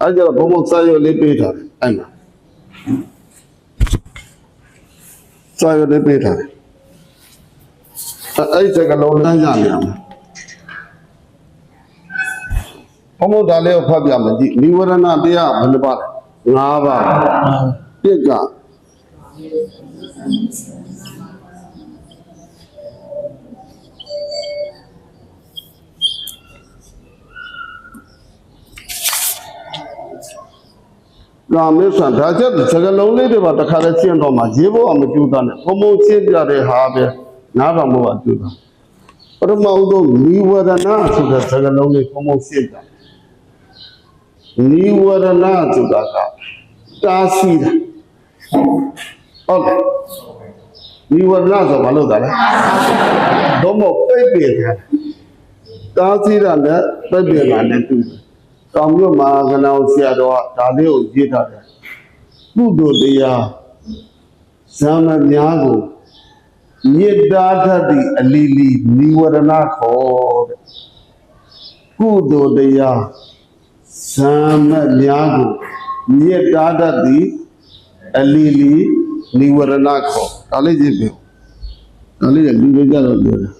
အဲ့ကြတော့ဘုံဘုံစာရွက်လေးပေးထားတယ်အဲ့မှာစာရွက်လေးပေးထားတယ်အဲ့စကလုံးလမ်းရနေအောင်ဘုံဘုံဒါလေးကိုဖတ်ပြမယ်ကြည့်နိဝရဏတရားဘယ်နှပါလဲ၅ပါးတစ်ကကာမေဆန်ဒါချက်စကလုံးလေးတွေပါတခါလဲရှင်းတော့မှရေးဖို့အမကြိုးစားနဲ့ဘုံဘုံရှင်းပြတဲ့ဟာပဲနားတော်မှာကြိုးစားပထမဦးဆုံးနိဝရဏဆိုတဲ့စကလုံးလေးဘုံဘုံရှင်းပြနိဝရဏဆိုတာကတားဆီးတာဟုတ်တယ်နိဝရဏဆိုဘာလို့လဲတော့မပိတ်ပင်တာတားဆီးတာနဲ့ပိတ်ပင်တာနဲ့တူတယ်တောင်မြို့မှာကနောင်ဆရာတော်ကဒါလေးကိုရေးထားတယ်ကုသိုလ်တရားဇာမများကိုမေတ္တာဓာတ်သည်အလီလီနိဝရဏခေါ်တဲ့ကုသိုလ်တရားဇာမများကိုမေတ္တာဓာတ်သည်အလီလီနိဝရဏခေါ်ဒါလေးကြည့်ပြောဒါလေးကလူတွေကြတော့ပြောတယ်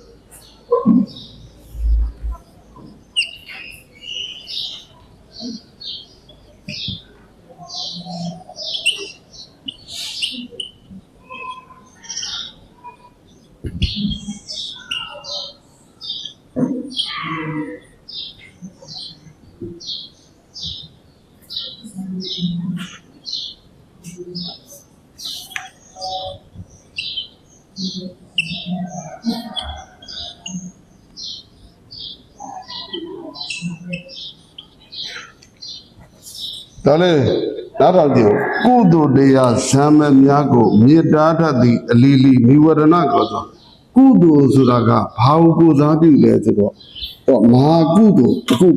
ဒါလေနားထောင်ကြည့်ကုသိုလ်တရားဇာမများကိုမေတ္တာဓာတ်သည်အလီလီနိဝရဏခေါ်ဆိုကုသိုလ်ဆိုတာကဘာကိုစားပြုလဲဆိုတော့မဟာကုသိုလ်အခု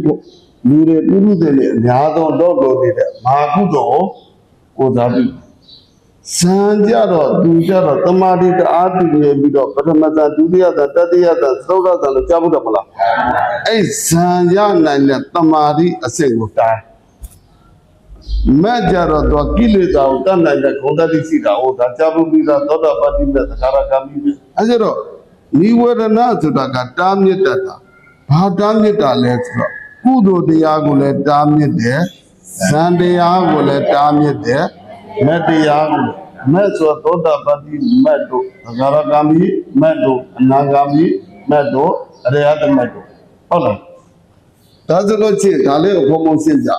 လူတွေပုရုသေနဲ့အများဆုံးတော့လို့နေတဲ့မဟာကုသိုလ်ကိုစားပြုဇံကြတော့သူကြတော့တမာတိတအားတည်နေပြီးတော့ပထမဇာဒုတိယဇာတတိယဇာသုတ္တဇာလို့ကြားဖို့တော့မလားအဲ့ဇံရနိုင်တဲ့တမာတိအစစ်ကိုတိုင်းမဲ့ကြတော့သူကိလေသာကိုတတ်နိုင်တဲ့ဂုဏ်တတိရှိတာဟောဒါကြားဖို့ပြီးတော့သောတာပတ္တိနဲ့သက္ကာရကမိပဲအဲကျတော့နိဝရဏဆိုတာကတားမြစ်တတ်တာဘာတားမြစ်တာလဲဆိုတော့ကုသိုလ်တရားကိုလည်းတားမြစ်တယ်ဇံတရားကိုလည်းတားမြစ်တယ်မက်တရားကိုမဲ့ဆိုသောတာပတ္တိမက်တို့သက္ကာရကမိမက်တို့အနာဂါမိမက်တို့အရိယတမက်တို့ဟုတ်လားဒါဆိုလို့ချင်းဒါလေးကိုဘုံဘုံရှင်းကြ